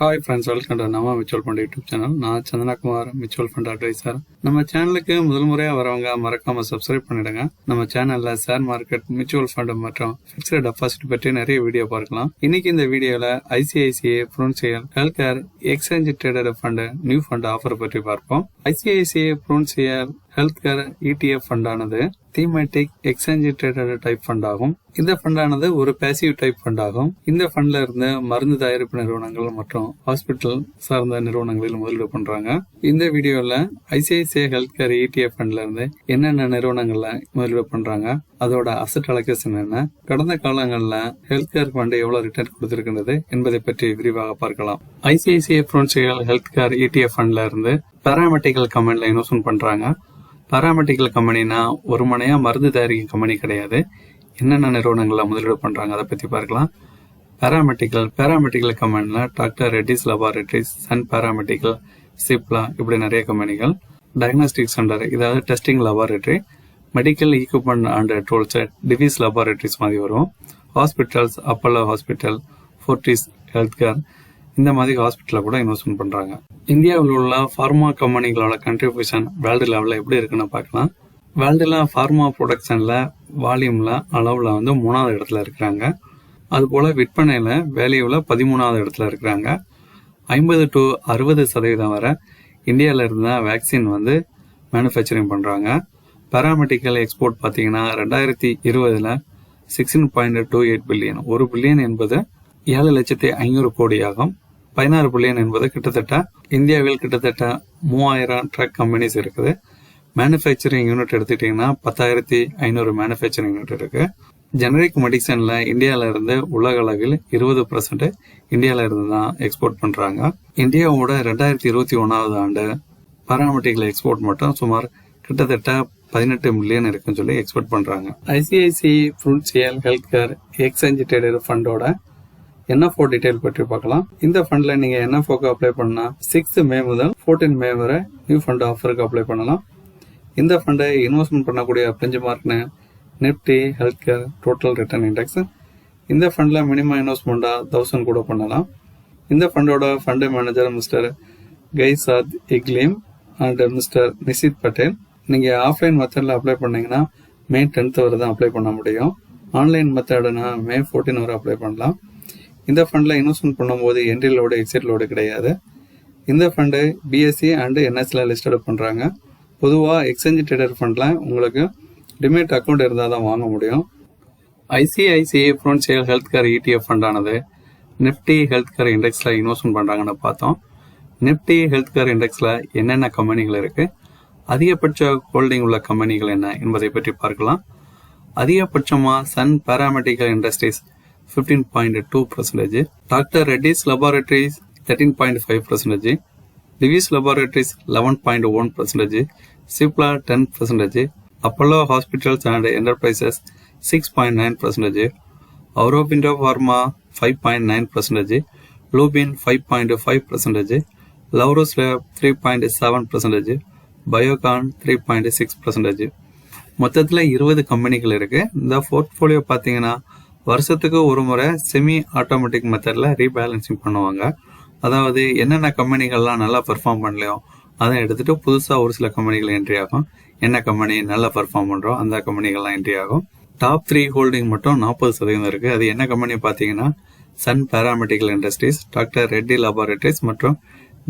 Hi friends, welcome to நம்ம mutual fund YouTube channel. நான் Chandanakumar, mutual fund advisor. நம்ம சேனலுக்கு முதல் முறையாக வரவங்க மறக்காம சப்ஸ்கிரைப் பண்ணிடுங்க. நம்ம சேனல்ல ஷேர் மார்க்கெட், மியூச்சுவல் ஃபண்ட் மற்றும் ஃபிக்ஸ்டு டெபாசிட் பற்றி நிறைய வீடியோ பார்க்கலாம். இன்னைக்கு இந்த வீடியோல ICICI Prudential health care exchange traded fund new fund offer பற்றி பார்ப்போம். ICICI Prudential health care ETF ஃபண்டானது thematic exchange traded type fund ஆகும். இந்த ஃபண்டானது ஒரு பேசிவ் டைப் ஃபண்ட் ஆகும். இந்த ஃபண்ட்ல இருந்து மருந்து தயாரிப்பு நிறுவனங்கள் மற்றும் ஹாஸ்பிட்டல் சார்ந்த நிறுவனங்களில் முதலீடு பண்றாங்க. இந்த வீடியோல ஐசிஐசிஐ ஹெல்த் கேர் ETF ஃபண்ட்ல இருந்து என்னென்ன நிறுவனங்கள்ல முதலீடு பண்றாங்க, அதோட அசெட் அலோகேஷன் என்ன, கடந்த காலங்கள்ல ஹெல்த் கேர் ஃபண்ட் எவ்வளவு ரிட்டர்ன் கொடுத்திருக்கின்றது என்பதை பற்றி விரிவாக பார்க்கலாம். ICICI Prudential health care ETF ஃபண்ட்ல இருந்து பாராமெடிக்கல் கம்பெனில இன்வெஸ்ட்மெண்ட் பண்றாங்க. பாராமெடிக்கல் கம்பெனினா ஒரு மனையா மருந்து தயாரிக்கும் கம்பெனி கிடையாது. என்னென்ன நிறுவனங்கள்ல முதலீடு பண்றாங்க அதை பத்தி பார்க்கலாம். பாராமெடிக்கல் கம்பெனில doctor Reddy's laboratories, Sun paramedical, Cipla, இப்படி நிறைய கம்பெனிகள். டயக்னாஸ்டிக் சென்டர், இதாவது testing laboratory, medical equipment and tools, Divi's laboratories மாதிரி வரும். Hospitals, Apollo hospital, Fortis health care, இந்த மாதிரி ஹாஸ்பிட்டல கூட இன்வெஸ்ட்மெண்ட் பண்றாங்க. இந்தியாவில் உள்ள பார்மா கம்பெனிகளோட கண்ட்ரிபியூஷன் வேர்ல்டு லெவல்ல எப்படி இருக்குன்னு பார்க்கலாம். வேர்ல்டுல பார்மா ப்ரொடக்ஷன்ல வால்யூம்ல அளவுல 3வது இடத்துல இருக்கிறாங்க. அது போல விற்பனையில வேல்யூல 13வது இடத்துல இருக்கிறாங்க. 50 to 60% வரை இந்தியாவில இருந்த வேக்சின் மேனுஃபேக்சரிங் பண்றாங்க. பாராமெடிக்கல் எக்ஸ்போர்ட் பாத்தீங்கன்னா 2020 16.28 பில்லியன். 1 பில்லியன் என்பது 7,500,000 கோடி ஆகும். 16 பில்லியன் என்பது கிட்டத்தட்ட இந்தியாவில் கிட்டத்தட்ட 3000 ட்ரக் கம்பெனிஸ் இருக்குது. மேனுஃபேக்சரிங் யூனிட் எடுத்துட்டீங்கன்னா 10,500 மேனுஃபேக்சரிங் யூனிட் இருக்கு. ஜெனரிக் மெடிசன்ல இந்தியாவில இருந்து உலக அளவில் 20% இந்தியாவில இருந்து தான் எக்ஸ்போர்ட் பண்றாங்க. இந்தியாவோட 2021வது ஆண்டு பாராமெடிக்கல் எக்ஸ்போர்ட் மட்டும் சுமார் கிட்டத்தட்ட 18 மில்லியன் இருக்குன்னு சொல்லி எக்ஸ்போர்ட் பண்றாங்க. ICICI Prudential health care exchange traded ஃபண்டோட NFO டீடைல் பற்றி பார்க்கலாம். இந்த ஃபண்ட்ல நீங்க NFOக்கு அப்ளை பண்ணா 6 மே முதல் 14 மே வரை நியூ ஃபண்ட் ஆஃபருக்கு அப்ளை பண்ணலாம். இந்த ஃபண்டை இன்வெஸ்ட்மெண்ட் பண்ணக்கூடிய benchmark Nifty health care total return index. இந்த ஃபண்ட்ல மினிமம் இன்வெஸ்ட்மெண்டா 1000 கூட பண்ணலாம். இந்த ஃபண்டோட fund manager mister Kaizad Eghlim and mister Nishit Patel. நீங்க ஆஃப்லைன் மெத்தட்ல அப்ளை பண்ணீங்கன்னா மே 10th வரை தான் அப்ளை பண்ண முடியும். ஆன்லைன் மெத்தட்னா மே 14 வரை அப்ளை பண்ணலாம். இந்த ஃபண்ட்ல இன்வெஸ்ட்மெண்ட் பண்ணும்போது என்ட்ரி லோடு, எக்ஸிட் லோடு கிடையாது. இந்த ஃபண்டு BSE அண்ட் NSEல லிஸ்டட் பண்றாங்க. பொதுவா எக்ஸ்சேஞ்ச் ட்ரேடட் ஃபண்ட்ல உங்களுக்கு டிமேட் அக்கௌண்ட் இருந்தால் தான் வாங்க முடியும். ICICI Prudential health care ETF ஃபண்டானது நிப்டி ஹெல்த் கேர் இண்டெக்ஸ்ல இன்வெஸ்ட்மெண்ட் பண்றாங்கன்னு பார்த்தோம். நிப்டி ஹெல்த் கேர் இண்டெக்ஸ்ல என்னென்ன கம்பெனிகள் இருக்கு, அதிகபட்ச ஹோல்டிங் உள்ள கம்பெனிகள் என்ன என்பதை பற்றி பார்க்கலாம். அதிகபட்சமா Sun paramedical industries 15.2%, doctor Reddy's laboratories 13.5%, Divi's laboratories 11.1%, Cipla 10%, Apollo hospitals and enterprises 6.9%, Aurobindo pharma 5.9%, Lupin 5.5%, Laurus lab 3.7%, Biocon 3.6%. மொத்தத்தில் 20 கம்பெனிகள் இருக்கு. இந்த போர்ட்போலியோ பார்த்தீங்கன்னா வருஷத்துக்கு ஒரு முறை செமி ஆட்டோமேட்டிக் மெத்தட்ல ரீபேலன்சிங் பண்ணுவாங்க. அதாவது என்னென்ன கம்பெனிகள்லாம் நல்லா பெர்ஃபார்ம் பண்ணலையோ அதை எடுத்துட்டு புதுசா ஒரு சில கம்பெனிகள் என்ட்ரி ஆகும். என்ன கம்பெனி நல்லா பெர்ஃபார்ம் பண்றோம் அந்த கம்பெனிகள்லாம் என்ட்ரி ஆகும். டாப் 3 ஹோல்டிங் மட்டும் 40% இருக்கு. அது என்ன கம்பெனி பாத்தீங்கன்னா Sun paramedical industries, doctor Reddy laboratories மற்றும்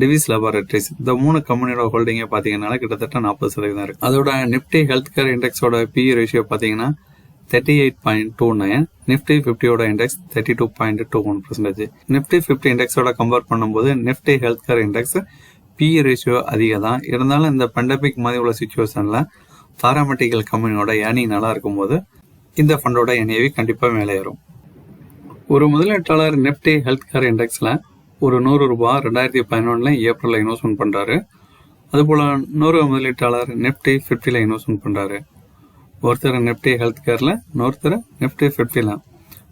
டிவிஸ் லேபரேட்டரிஸ். இந்த 3 கம்பெனியோட ஹோல்டிங்கே பாத்தீங்கன்னா கிட்டத்தட்ட 40% இருக்கு. அதோட நிப்டி ஹெல்த் கேர் இண்டெக்ஸோட PE ரேஷியோ பாத்தீங்கன்னா 38.29, நிப்டி 50யோட இண்டெக்ஸ் 32.21%. நிப்டி 50 இண்டெக்ஸோட கம்பேர் பண்ணும்போது Nifty health care index PE ratio அதிகம் தான். இருந்தாலும் இந்த பேண்டமிக் மாதிரி உள்ள சிச்சுவேஷன்ல பாராமெடிக்கல் கம்பெனியோட ஏர்னிங் நல்லா இருக்கும்போது இந்த ஃபண்டோட NAV கண்டிப்பா மேலே ஏறும். ஒரு முதலீட்டாளர் நிப்டி ஹெல்த் கேர் இண்டெக்ஸ்ல ஒரு ₹100 2011 ஏப்ரல்ல இன்வெஸ்ட்மெண்ட் பண்றாரு. அதுபோல இன்னொரு முதலீட்டாளர் நிப்டி 50ல இன்வெஸ்ட்மெண்ட் பண்றாரு. ஒருத்தர் நிப்டி ஹெல்த் கேர்ல, இன்னொருத்தர் நிப்டி 50ல.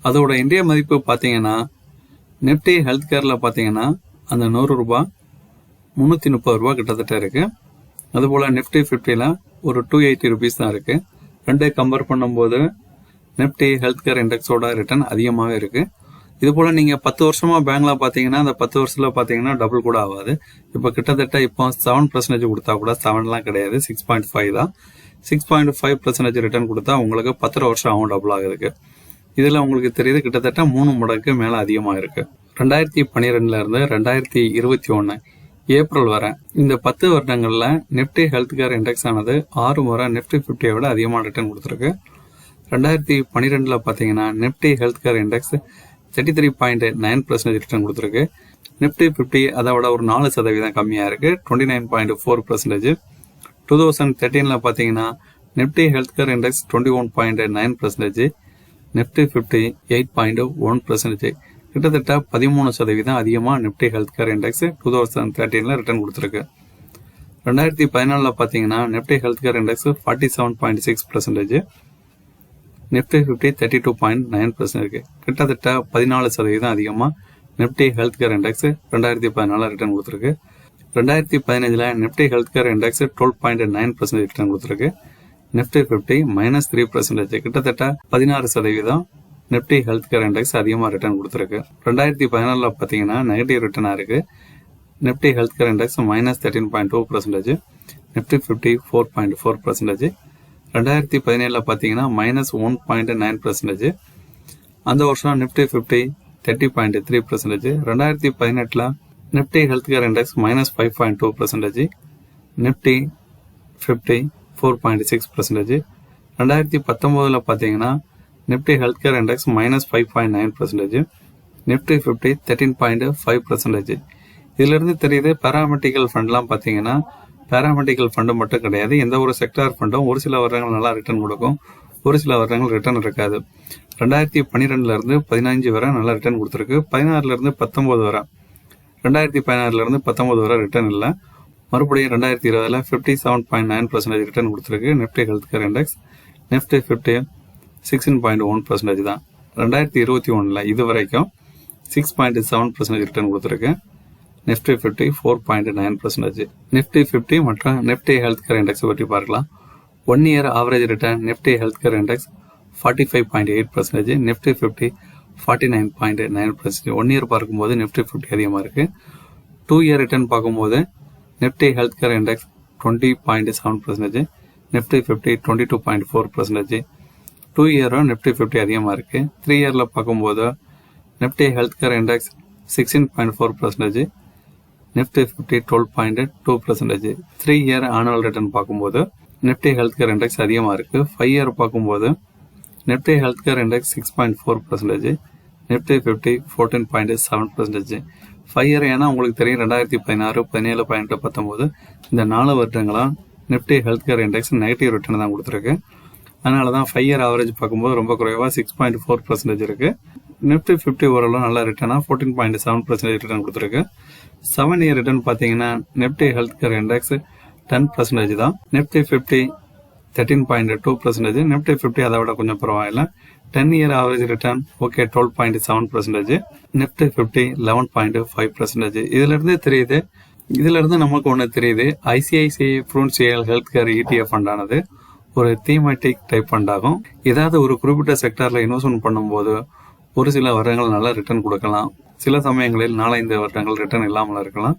அதோட இந்திய மதிப்பு பாத்தீங்கன்னா நிப்டி ஹெல்த் கேர்ல பாத்தீங்கன்னா அந்த ₹100 ₹330 கிட்டத்தட்ட இருக்கு. அதுபோல நிப்டி 50ல ஒரு ₹280 தான் இருக்கு. ரெண்டே கம்பேர் பண்ணும்போது நிப்டி ஹெல்த் கேர் இண்டெக்ஸோட ரிட்டர்ன் அதிகமாகவே இருக்கு. இது போல நீங்க 10 வருஷமா பேங்க்ல பாத்தீங்கன்னா அந்த 10 வருஷத்துல பாத்தீங்கன்னா டபுள் கூட ஆகாது. இப்போ கிட்டத்தட்ட இப்போ 7% கொடுத்தா கூட 7லாம் கிடையாது, 6.5 தான். 6.5% ரிட்டர்ன் கொடுத்தா உங்களுக்கு 10 வருஷம் ஆகும் டபுள் ஆகுதுக்கு. இதுல உங்களுக்கு தெரியுது கிட்டத்தட்ட 3 மடங்கு மேல அதிகமா இருக்கு. 2012 இருந்து 2021 ஏப்ரல் வரை இந்த 10 வருடங்கள்ல நிப்டி ஹெல்த் கேர் இண்டெக்ஸ் ஆனது 6 முறை நிப்டி 50 விட அதிகமான ரிட்டர்ன் கொடுத்துருக்கு. 2012 பாத்தீங்கன்னா Nifty health care index 33.9% return கொடுத்துருக்கு. நிப்டி 50 அதை விட ஒரு 4% கம்மியா இருக்கு, 29.4%. 2013 பாத்தீங்கன்னா Nifty health care index 21.9%, Nifty 50 8.1%. கிட்டத்தட்ட 13% அதிகமா Nifty health care index 2013 return கொடுத்துருக்கு. 2014 பாத்தீங்கன்னா Nifty health care index 47.6%, Nifty 50 32.9% இருக்கு. கிட்டத்தட்ட 14% அதிகமா Nifty health care index 2014 return கொடுத்துருக்கு. 2015 Nifty health care index 12.9% return கொடுத்துருக்கு. நிப்டி 50 -3%, கிட்டத்தட்ட 16% நிப்டி ஹெல்த் கேர் இண்டெக்ஸ் அதிகமா ரிட்டர்ன் கொடுத்துருக்கு. 2014 பாத்தீங்கன்னா நெகட்டிவ் ரிட்டர்னா இருக்கு. Nifty health care index -13.2%, Nifty 50 4.4%. 2017 பாத்தீங்கன்னா -1.9%. அந்த வருஷம் Nifty 50 30.3%. 2018 Nifty health care index -5.2%, Nifty 50 4.6%. 2019 பாத்தீங்கன்னா Nifty health care index -5.9%, Nifty 50 13.5%. இதுல இருந்து தெரியுது பேராமெடிக்கல் ஃபண்ட்லாம் பாத்தீங்கன்னா பேராமெடிக்கல் ஃபண்டு மட்டும் கிடையாது, எந்த ஒரு செக்டார் ஃபண்டும் ஒரு சில வருடங்கள் நல்லா ரிட்டர்ன் கொடுக்கும், ஒரு சில வருடங்கள் ரிட்டர்ன் இருக்காது. 2012 இருந்து 15 வரை நல்லா ரிட்டர்ன் கொடுத்துருக்கு. 16 இருந்து 19 வரை 2016 இருந்து 19 வரை ரிட்டர்ன் இல்லை. மறுபடியும் 2020 57.9% ரிட்டர்ன் கொடுத்துருக்கு Nifty health care index. Nifty 50 16.1% தான். 2021 இது வரைக்கும் 6.7% ரிட்டர்ன் கொடுத்துருக்கு. நிப்டி 50 4.9%. நிப்டி 50 மற்றும் நிப்டி ஹெல்த் கேர் இண்டெக்ஸ் பற்றி பார்க்கலாம். 1 year average return Nifty health care index 45.8%, Nifty 50 49.9%. 1 year பார்க்கும்போது நிப்டி 50 அதிகமா இருக்கு. 2 இயர் ரிட்டர்ன் பார்க்கும்போது Nifty health care index 20.7%, Nifty 50 22.4%. 2 இயரும் நிப்டி 50 அதிகமா இருக்கு. 3 இயர்ல பார்க்கும்போது Nifty health care index 16.4%, Nifty 50 12.2%. 3 year annual return பார்க்கும்போது நிப்டி ஹெல்த் கேர் இண்டெக்ஸ் அதிகமா இருக்கு. 5 இயர் பார்க்கும்போது Nifty health care index 6.4%, Nifty 50 14.7%. 5 year ஏன்னா உங்களுக்கு தெரியும் 2016, 17, 18, 19 இந்த 4 வருடங்களா Nifty health care index negative return தான் கொடுத்துருக்கு. அதனாலதான் 5 இயர் ஆவரேஜ் பார்க்கும்போது ரொம்ப குறைவா 6.4% இருக்கு. நிப்டி 50 ஓரளவு நல்ல ரிட்டர்னா 14.7% ரிட்டர்ன் கொடுத்துருக்கு. 7 இயர் ரிட்டர்ன் பாத்தீங்கன்னா நிப்டி ஹெல்த் கேர் இண்டெக்ஸ் 10% தான். நிப்டி 50 13.2%, நிப்டி 50 அதை விட கொஞ்சம் பரவாயில்ல. 10 year average return okay 12.7%, Nifty 50 11.5%. இதுல இருந்து நமக்கு ஒண்ணு தெரியுது, ICICI Prudential health care ETF fund ஆனது ஒரு தீமேட்டிக் டைப் ஃபண்ட் ஆகும். ஏதாவது ஒரு குறிப்பிட்ட செக்டார்ல இன்வெஸ்ட்மெண்ட் பண்ணும்போது ஒரு சில வருடங்கள் நல்லா ரிட்டர்ன் கொடுக்கலாம், சில சமயங்களில் 4-5 வருடங்கள் ரிட்டர்ன் இல்லாமல் இருக்கலாம்.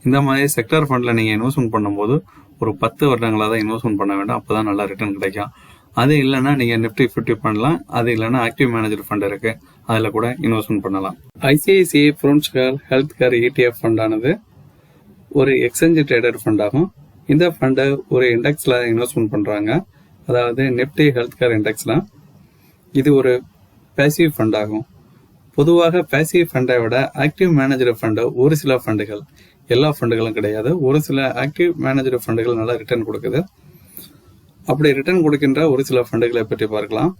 இந்த மாதிரி செக்டார் ஃபண்ட்ல நீங்க இன்வெஸ்ட்மெண்ட் பண்ணும்போது ஒரு 10 வருடங்களா தான் இன்வெஸ்ட்மெண்ட் பண்ண வேண்டாம், அப்பதான் நல்லா ரிட்டர்ன் கிடைக்கும். அது இல்லைன்னா நீங்க நிப்டி 50 பண்ணலாம், அது இல்லைன்னா ஆக்டிவ் மேனேஜர் ஃபண்ட் இருக்கு, அதுல கூட இன்வெஸ்ட்மெண்ட் பண்ணலாம். ICICI Prudential health care ETF fund ஆனது ஒரு எக்ஸ்சேஞ்ச் ட்ரேடட் ஃபண்ட் ஆகும். இந்த ஃபண்டை ஒரு இண்டெக்ஸ்ல இன்வெஸ்ட்மெண்ட் பண்றாங்க, அதாவது நிப்டி ஹெல்த் கேர் இண்டெக்ஸ்ல. இது ஒரு பேசிவ் ஃபண்ட் ஆகும். பொதுவாக பேசிவ் ஃபண்டை விட ஆக்டிவ் மேனேஜர் ஃபண்ட் ஒரு சில ஃபண்டுகள், எல்லா ஃபண்டுகளும் கிடையாது, ஒரு சில ஆக்டிவ் மேனேஜர் ஃபண்டுகள் நல்லா ரிட்டர்ன் கொடுக்குது. அப்படி ரிட்டர்ன் கொடுக்கின்ற ஒரு சில ஃபண்டுகளை பற்றி பார்க்கலாம்.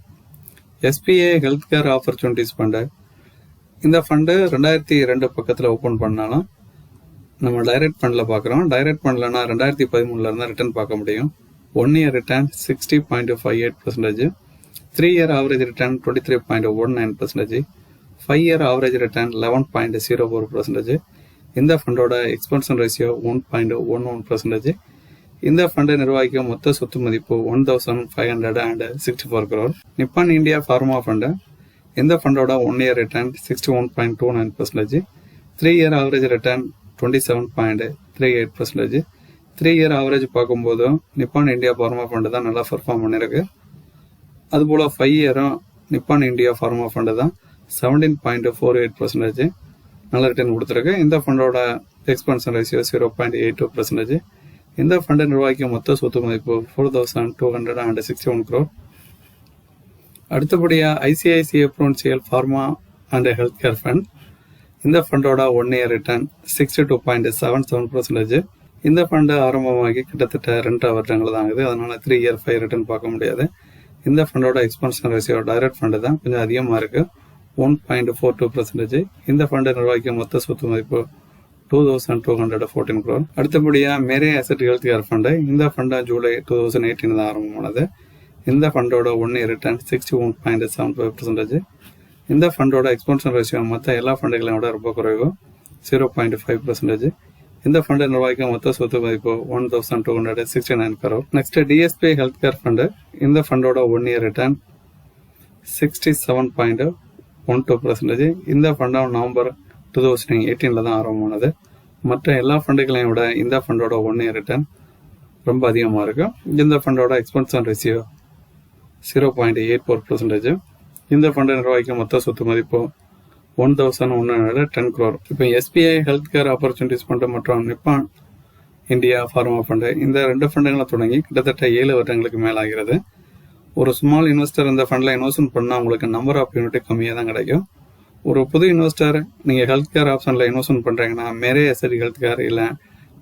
SBI health care opportunities fund. இந்த ஃபண்டு 2002 பக்கத்தில் ஓப்பன் பண்ணாலும் நம்ம டைரக்ட் ஃபண்ட்ல பார்க்குறோம். டைரக்ட் ஃபண்ட்லனா 2013 இருந்தால் ரிட்டர்ன் பார்க்க முடியும். 1 year return 60.58%, 3 year average return 23.19%, 5 year average return 11.04%. இந்த ஃபண்டோட எக்ஸ்பென்ஷன் ரேஷியோ 1.11%. இந்த ஃபண்டை நிர்வகிக்கும் மொத்த சொத்து மதிப்பு 1564 crore. நிப்பான் இந்தியா ஃபார்மா ஃபண்டு. இந்த ஃபண்டோட 1 year return 61.29%, 3 year average return 27.38%, 3 year average பார்க்கும்போது நிப்பான் இந்தியா ஃபார்மா ஃபண்டு தான் நல்லா பெர்ஃபார்ம் பண்ணிருக்கு. அதுபோல் 5 இயரும் நிப்பான் இந்தியா ஃபார்மா ஃபண்டு தான் 17.48% நல்ல ரிட்டர்ன் கொடுத்துருக்கு. இந்த ஃபண்டோட எக்ஸ்பென்ஷன் ரேஷியோ 0.82%. இந்த ஃபண்டை நிர்வாகிக்கும் மொத்த சொத்து மதிப்பு 4,261 crore. அடுத்தபடியாக ICICI Prudential pharma and health care fund. இந்த ஃபண்டோட 1 இயர் ரிட்டர்ன் 62.77%. இந்த ஃபண்டு ஆரம்பமாகி கிட்டத்தட்ட 2 வருடங்கள் தான் ஆகுது. அதனால 3 இயர் 5 ரிட்டர்ன் பார்க்க முடியாது. இந்த ஃபண்டோட எக்ஸ்பென்ஷன் ரேஷியோ டைரக்ட் ஃபண்டு தான் கொஞ்சம் அதிகமாக இருக்கு, 1.42%. இந்த ஃபண்டை நிர்வாகிக்கும் மொத்த சொத்து மதிப்பு 2,214 crore. அடுத்தபடியாக மேரே அசெட் ஹெல்த் கேர் ஃபண்டு. இந்த ஃபண்டை ஜூலை 2018 தான் ஆரம்பமானது. இந்த ஃபண்டோட 1 இயர் ரிட்டர்ன் 61.75%. இந்த ஃபண்டோட எக்ஸ்பென்ஷன் ரேஷியோ மற்ற எல்லா ஃபண்டுகளையும் விட ரொம்ப குறைவு, 0.5%. இந்த ஃபண்டை நிர்வாகிக்கும் மொத்த சொத்து மதிப்பு 1,269 crore. Next DSP health care fund. இந்த ஃபண்டோட 1 இயர் ரிட்டர்ன் 67.12%. இந்த ஃபண்டும் நவம்பர் 2018 தான் ஆரம்பமானது. மற்ற எல்லா ஃபண்டுகளையும் விட இந்த ஃபண்டோட 1 இயர் ரிட்டர்ன் ரொம்ப அதிகமாக இருக்கு. இந்த ஃபண்டோட எக்ஸ்பென்ஷன் ரேஷியோ 0.84%. இந்த ஃபண்டை நிர்வாகிக்கும் மொத்த சொத்து மதிப்பு 1,110 crore. இப்போ SBI health care opportunities fund மற்றும் நிப்பான் இந்தியா ஃபார்மா ஃபண்டு, இந்த 2 ஃபண்டுகளை தொடங்கி கிட்டத்தட்ட 7 வருடங்களுக்கு மேலாகிறது. ஒரு ஸ்மால் இன்வெஸ்டர் இந்த ஃபண்டில் இன்வெஸ்ட்மெண்ட் பண்ணால் உங்களுக்கு நம்பர் ஆஃப் யூனிட் கம்மியாக தான் கிடைக்கும். ஒரு புது இன்வெஸ்டர் நீங்கள் ஹெல்த் கேர் ஆப்ஷனில் இன்வெஸ்ட்மெண்ட் பண்ணுறீங்கன்னா மேரே அசெட் ஹெல்த் கேர் இல்லை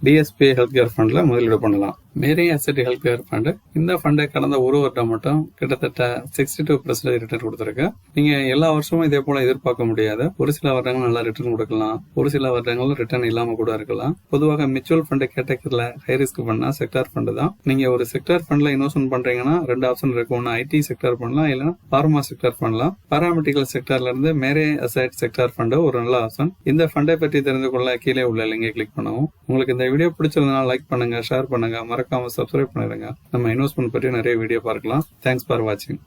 DSP ஹெல்த் கேர் ஃபண்டில் முதலீடு பண்ணலாம். மேரே அசெட் ஹெல்த் கேர் ஃபண்டு இந்த ஃபண்டை கடந்த ஒரு வருடம் மட்டும் கிட்டத்தட்ட 62% ரிட்டர்ன் கொடுத்துருக்கு. நீங்கள் எல்லா வருஷமும் இதே போல எதிர்பார்க்க முடியாது. ஒரு சில வருடங்கள் நல்லா ரிட்டர்ன் கொடுக்கலாம், ஒரு சில வருடங்கள் ரிட்டர்ன் இல்லாமல் கூட இருக்கலாம். பொதுவாக மியூச்சுவல் ஃபண்டு கேட்டகரியில் ஹை ரிஸ்க் ஃபண்ட்னா செக்டார் ஃபண்டு தான். நீங்கள் ஒரு செக்டார் ஃபண்டில் இன்வெஸ்ட்மெண்ட் பண்ணுறீங்கன்னா 2 ஆப்ஷன் இருக்கு. ஒன்று IT செக்டார் பண்ணலாம், இல்லைன்னா ஃபார்மா செக்டார் பண்ணலாம். பாராமெடிக்கல் செக்டார்ல இருந்து மேரே அசெட் செக்டார் ஃபண்டு ஒரு நல்ல ஆப்ஷன். இந்த ஃபண்டை பற்றி தெரிந்து கொள்ள கீழே உள்ள லிங்கை கிளிக் பண்ணவும். உங்களுக்கு இந்த வீடியோ பிடிச்சிருந்தா லைக் பண்ணுங்க, ஷேர் பண்ணுங்க, மறக்காம சப்ஸ்கிரைப் பண்ணிடுங்க. நம்ம இன்வெஸ்ட்மெண்ட் பற்றி நிறைய வீடியோ பார்க்கலாம். தேங்க்ஸ் ஃபார் வாட்சிங்.